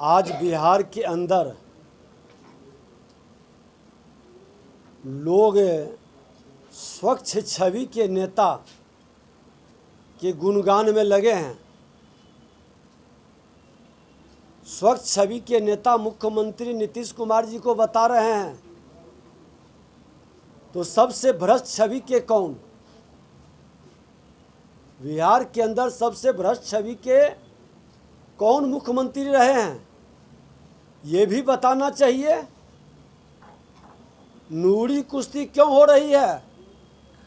आज बिहार के अंदर लोग स्वच्छ छवि के नेता के गुणगान में लगे हैं। स्वच्छ छवि के नेता मुख्यमंत्री नीतीश कुमार जी को बता रहे हैं, तो सबसे भ्रष्ट छवि के कौन? बिहार के अंदर सबसे भ्रष्ट छवि के कौन मुख्यमंत्री रहे हैं, ये भी बताना चाहिए। नूरी कुश्ती क्यों हो रही है,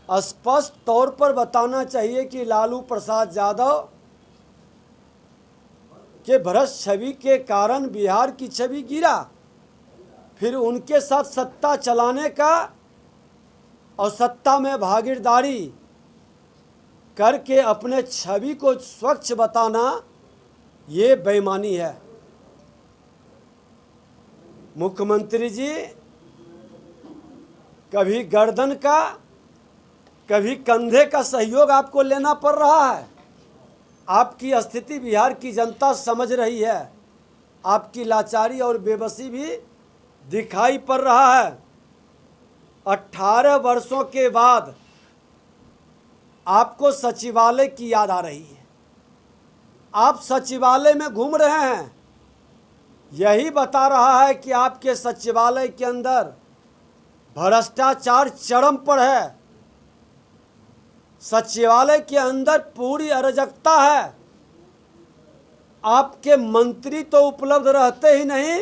स्पष्ट तौर पर बताना चाहिए कि लालू प्रसाद यादव के भ्रष्ट छवि के कारण बिहार की छवि गिरा। फिर उनके साथ सत्ता चलाने का और सत्ता में भागीदारी करके अपने छवि को स्वच्छ बताना, ये बेईमानी है। मुख्यमंत्री जी कभी गर्दन का कभी कंधे का सहयोग आपको लेना पड़ रहा है। आपकी स्थिति बिहार की जनता समझ रही है, आपकी लाचारी और बेबसी भी दिखाई पड़ रहा है। 18 वर्षों के बाद आपको सचिवालय की याद आ रही है, आप सचिवालय में घूम रहे हैं। यही बता रहा है कि आपके सचिवालय के अंदर भ्रष्टाचार चरम पर है, सचिवालय के अंदर पूरी अराजकता है। आपके मंत्री तो उपलब्ध रहते ही नहीं,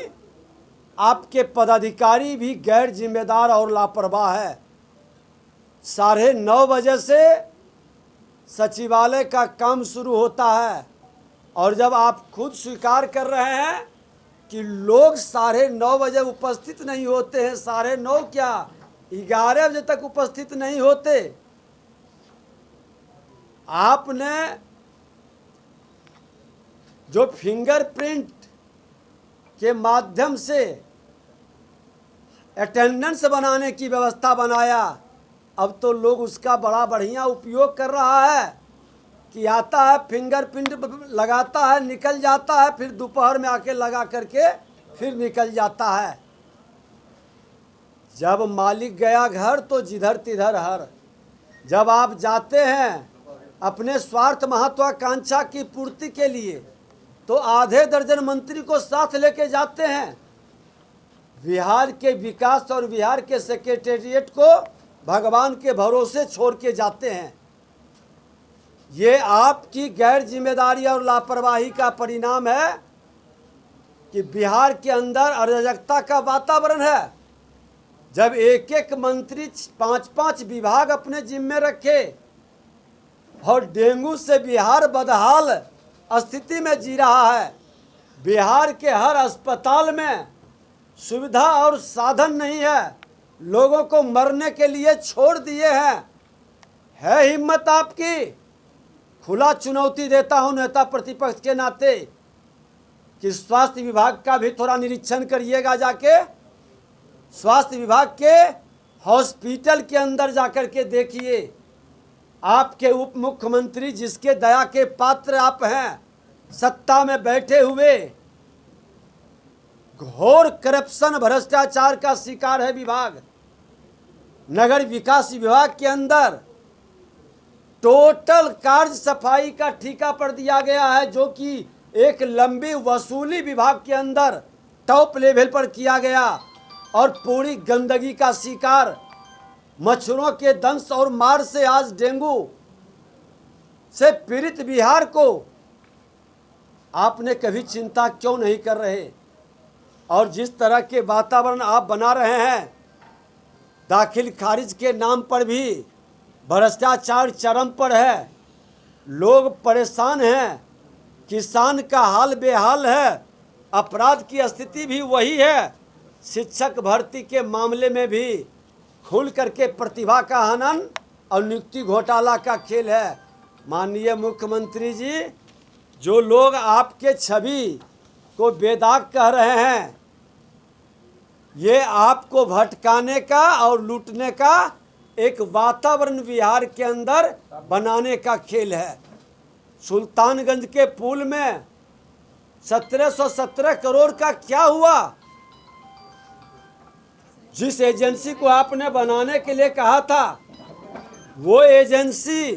आपके पदाधिकारी भी गैर जिम्मेदार और लापरवाह है। 9:30 बजे से सचिवालय का काम शुरू होता है, और जब आप खुद स्वीकार कर रहे हैं कि लोग 9:30 बजे उपस्थित नहीं होते हैं, 9:30 क्या 11 बजे तक उपस्थित नहीं होते। आपने जो फिंगरप्रिंट के माध्यम से अटेंडेंस बनाने की व्यवस्था बनाया, अब तो लोग उसका बड़ा बढ़िया उपयोग कर रहा है कि आता है फिंगरप्रिंट लगाता है, निकल जाता है, फिर दोपहर में आके लगा करके फिर निकल जाता है। जब मालिक गया घर तो जिधर तिधर हर। जब आप जाते हैं अपने स्वार्थ महत्वाकांक्षा की पूर्ति के लिए, तो आधे दर्जन मंत्री को साथ लेके जाते हैं। बिहार के विकास और बिहार के सेक्रेटेरिएट को भगवान के भरोसे छोड़ के जाते हैं। ये आपकी गैर जिम्मेदारी और लापरवाही का परिणाम है कि बिहार के अंदर अराजकता का वातावरण है। जब एक एक मंत्री 5-5 विभाग अपने जिम्मे रखे और डेंगू से बिहार बदहाल स्थिति में जी रहा है, बिहार के हर अस्पताल में सुविधा और साधन नहीं है, लोगों को मरने के लिए छोड़ दिए हैं। है हिम्मत आपकी? खुला चुनौती देता हूं नेता प्रतिपक्ष के नाते कि स्वास्थ्य विभाग का भी थोड़ा निरीक्षण करिएगा। जाके स्वास्थ्य विभाग के हॉस्पिटल के अंदर जाकर के देखिए। आपके उप मुख्यमंत्री, जिसके दया के पात्र आप हैं, सत्ता में बैठे हुए घोर करप्शन भ्रष्टाचार का शिकार है विभाग। नगर विकास विभाग के अंदर टोटल कार्य सफाई का ठेका पर दिया गया है, जो कि एक लंबी वसूली विभाग के अंदर टॉप लेवल पर किया गया, और पूरी गंदगी का शिकार, मच्छरों के दंश और मार से आज डेंगू से पीड़ित बिहार को आपने कभी चिंता क्यों नहीं कर रहे? और जिस तरह के वातावरण आप बना रहे हैं, दाखिल खारिज के नाम पर भी भ्रष्टाचार चरम पर है। लोग परेशान हैं, किसान का हाल बेहाल है, अपराध की स्थिति भी वही है। शिक्षक भर्ती के मामले में भी खुल करके प्रतिभा का हनन और नियुक्ति घोटाला का खेल है। माननीय मुख्यमंत्री जी, जो लोग आपके छवि को बेदाग कह रहे हैं, ये आपको भटकाने का और लूटने का एक वातावरण बिहार के अंदर बनाने का खेल है। सुल्तानगंज के पुल में 1717 करोड़ का क्या हुआ? जिस एजेंसी को आपने बनाने के लिए कहा था, वो एजेंसी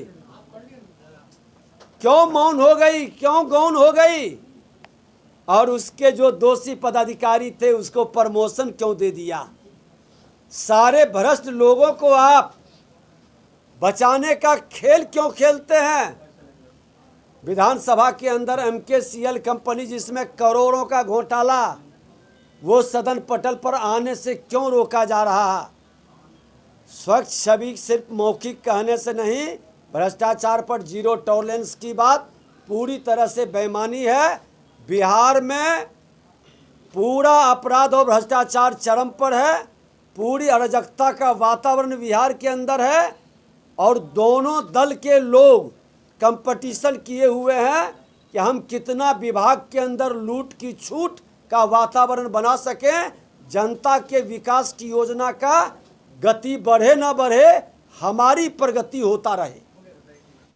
क्यों मौन हो गई, क्यों गौन हो गई? और उसके जो दोषी पदाधिकारी थे उसको प्रमोशन क्यों दे दिया? सारे भ्रष्ट लोगों को आप बचाने का खेल क्यों खेलते हैं? विधानसभा के अंदर MKCL कंपनी जिसमें करोड़ों का घोटाला, वो सदन पटल पर आने से क्यों रोका जा रहा है? स्वच्छ छवि सिर्फ मौखिक कहने से नहीं, भ्रष्टाचार पर जीरो टॉलरेंस की बात पूरी तरह से बेईमानी है। बिहार में पूरा अपराध और भ्रष्टाचार चरम पर है, पूरी अराजकता का वातावरण बिहार के अंदर है और दोनों दल के लोग कंपटीशन किए हुए हैं कि हम कितना विभाग के अंदर लूट की छूट का वातावरण बना सकें, जनता के विकास की योजना का गति बढ़े ना बढ़े, हमारी प्रगति होता रहे।